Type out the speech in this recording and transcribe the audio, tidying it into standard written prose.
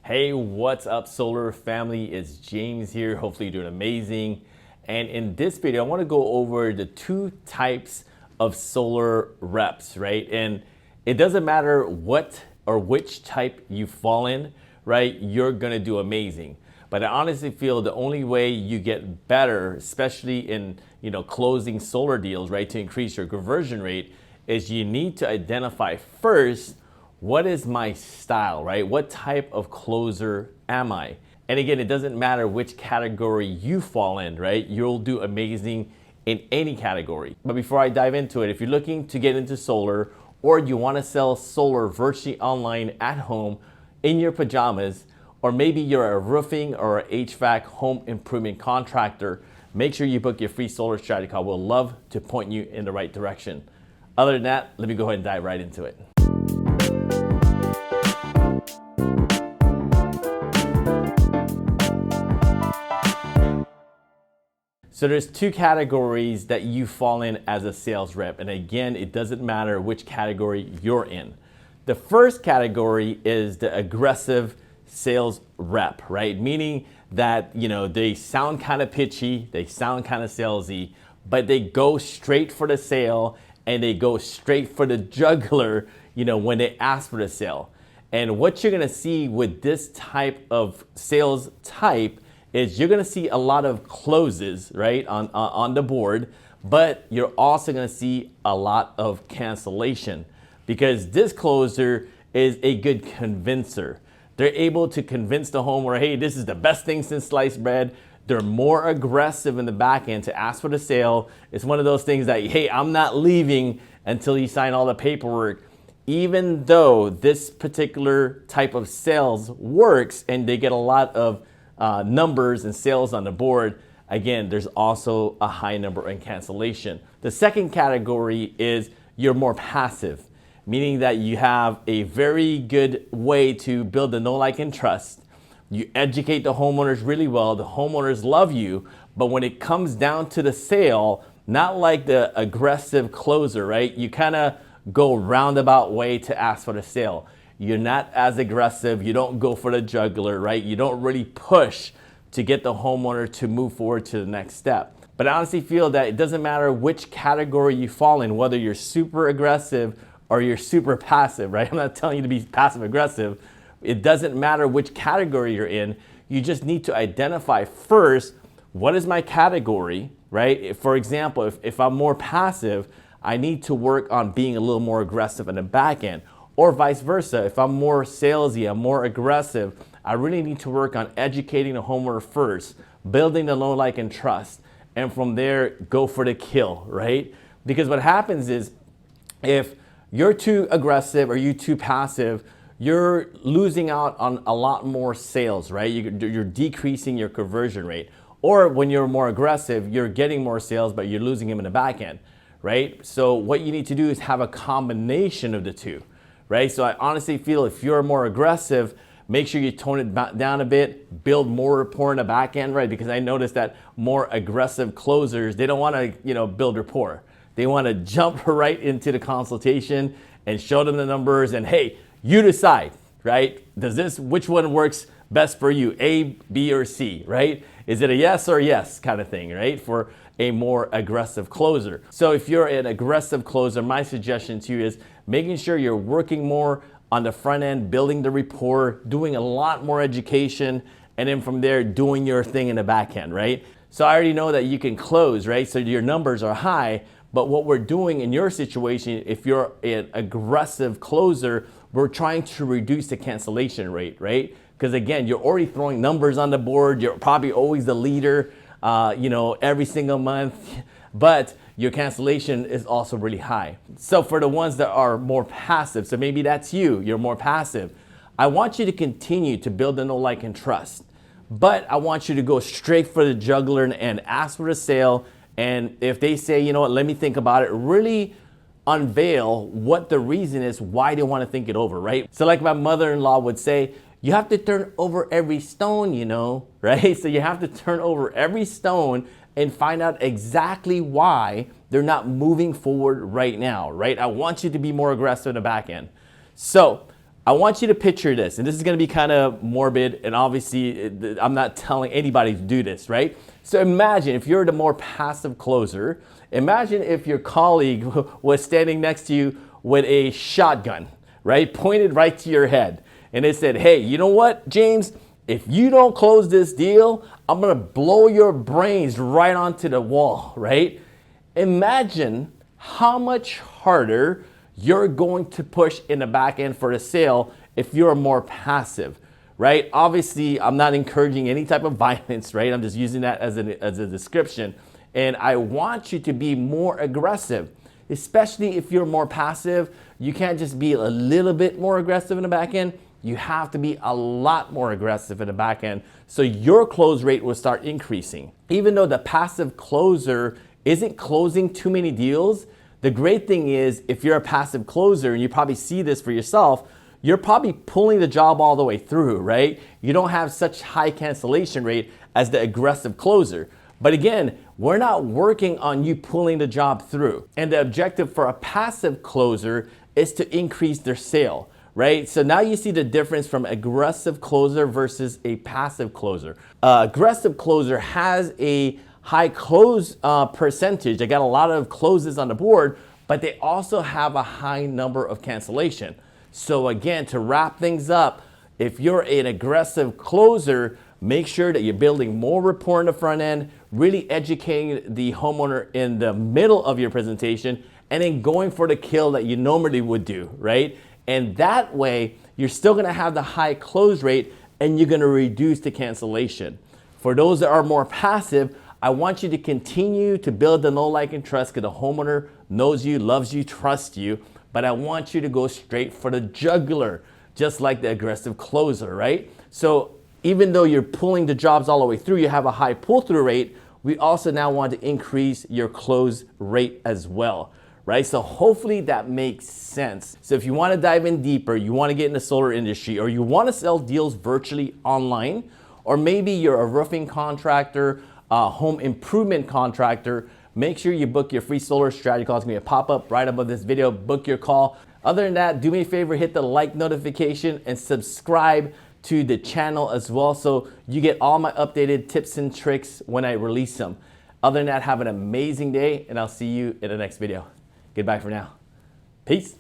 Hey, what's up, Solar family? It's James here. Hopefully you're doing amazing. And in this video, I want to go over the two types of solar reps, right? And it doesn't matter what or which type you fall in, right? You're going to do amazing. But I honestly feel the only way you get better, especially in, closing solar deals, right, to increase your conversion rate, is you need to identify first, what is my style, right? What type of closer am I? And again, it doesn't matter which category you fall in, right? You'll do amazing in any category. But before I dive into it, if you're looking to get into solar or you want to sell solar virtually online at home in your pajamas, or maybe you're a roofing or a HVAC home improvement contractor, make sure you book your free solar strategy call. We'll love to point you in the right direction. Other than that, let me go ahead and dive right into it. So there's two categories that you fall in as a sales rep. And again, it doesn't matter which category you're in. The first category is the aggressive sales rep, right? Meaning that, they sound kind of pitchy, they sound kind of salesy, but they go straight for the sale and they go straight for the jugular, when they ask for the sale. And what you're gonna see with this type of sales type is you're gonna see a lot of closes, right, on the board, but you're also gonna see a lot of cancellation because this closer is a good convincer. They're able to convince the homeowner, hey, this is the best thing since sliced bread. They're more aggressive in the back end to ask for the sale. It's one of those things that, hey, I'm not leaving until you sign all the paperwork. Even though this particular type of sales works and they get a lot of numbers and sales on the board, again, there's also a high number in cancellation. The second category is you're more passive, meaning that you have a very good way to build the know, like, and trust. You educate the homeowners really well. The homeowners love you, but when it comes down to the sale, not like the aggressive closer, right? You kind of go roundabout way to ask for the sale. You're not as aggressive. You don't go for the jugular, right? You don't really push to get the homeowner to move forward to the next step. But I honestly feel that it doesn't matter which category you fall in, whether you're super aggressive or you're super passive, right? I'm not telling you to be passive aggressive. It doesn't matter which category you're in. You just need to identify first, what is my category, right? For example, if I'm more passive, I need to work on being a little more aggressive in the back end. Or vice versa, if I'm more salesy, I'm more aggressive, I really need to work on educating the homeowner first, building the know, like, and trust, and from there, go for the kill, right? Because what happens is, if you're too aggressive or you're too passive, you're losing out on a lot more sales, right? You're decreasing your conversion rate. Or when you're more aggressive, you're getting more sales, but you're losing them in the back end, right? So what you need to do is have a combination of the two, right? So I honestly feel if you're more aggressive, make sure you tone it down a bit, build more rapport in the back end, right? Because I noticed that more aggressive closers, they don't want to, build rapport. They want to jump right into the consultation and show them the numbers and, hey, you decide, right? Which one works best for you, A, B, or C, right? Is it a yes or yes kind of thing, right? For a more aggressive closer. So if you're an aggressive closer, my suggestion to you is making sure you're working more on the front end, building the rapport, doing a lot more education, and then from there, doing your thing in the back end, right? So I already know that you can close, right? So your numbers are high, but what we're doing in your situation, if you're an aggressive closer, we're trying to reduce the cancellation rate, right? Because again, you're already throwing numbers on the board. You're probably always the leader, every single month, but your cancellation is also really high. So for the ones that are more passive, so maybe that's you're more passive. I want you to continue to build the know, like, and trust, but I want you to go straight for the jugular and ask for a sale. And if they say, you know what, let me think about it, really unveil what the reason is why they want to think it over, right? So like my mother-in-law would say, you have to turn over every stone, right? So you have to turn over every stone and find out exactly why they're not moving forward right now, right? I want you to be more aggressive in the back end. So I want you to picture this, and this is going to be kind of morbid, and obviously I'm not telling anybody to do this, right? So imagine if you're the more passive closer, imagine if your colleague was standing next to you with a shotgun, right? Pointed right to your head. And they said, hey, you know what, James? If you don't close this deal, I'm going to blow your brains right onto the wall, right? Imagine how much harder you're going to push in the back end for the sale if you're more passive, right? Obviously, I'm not encouraging any type of violence, right? I'm just using that as a description. And I want you to be more aggressive, especially if you're more passive. You can't just be a little bit more aggressive in the back end. You have to be a lot more aggressive in the back end so your close rate will start increasing. Even though the passive closer isn't closing too many deals, the great thing is if you're a passive closer, and you probably see this for yourself, you're probably pulling the job all the way through, right? You don't have such high cancellation rate as the aggressive closer. But again, we're not working on you pulling the job through. And the objective for a passive closer is to increase their sale, right? So now you see the difference from aggressive closer versus a passive closer. Aggressive closer has a high close percentage. They got a lot of closes on the board, but they also have a high number of cancellation. So again, to wrap things up, if you're an aggressive closer, make sure that you're building more rapport in the front end, really educating the homeowner in the middle of your presentation, and then going for the kill that you normally would do, right? And that way, you're still gonna have the high close rate and you're gonna reduce the cancellation. For those that are more passive, I want you to continue to build the know, like, and trust because the homeowner knows you, loves you, trusts you, but I want you to go straight for the jugular, just like the aggressive closer, right? So even though you're pulling the jobs all the way through, you have a high pull-through rate, we also now want to increase your close rate as well, right? So hopefully that makes sense. So if you want to dive in deeper, you want to get in the solar industry, or you want to sell deals virtually online, or maybe you're a roofing contractor, home improvement contractor, make sure you book your free solar strategy call. It's gonna be a pop-up right above this video. Book your call. Other than that, do me a favor, hit the like notification and subscribe to the channel as well so you get all my updated tips and tricks when I release them. Other than that, have an amazing day and I'll see you in the next video. Goodbye for now. Peace.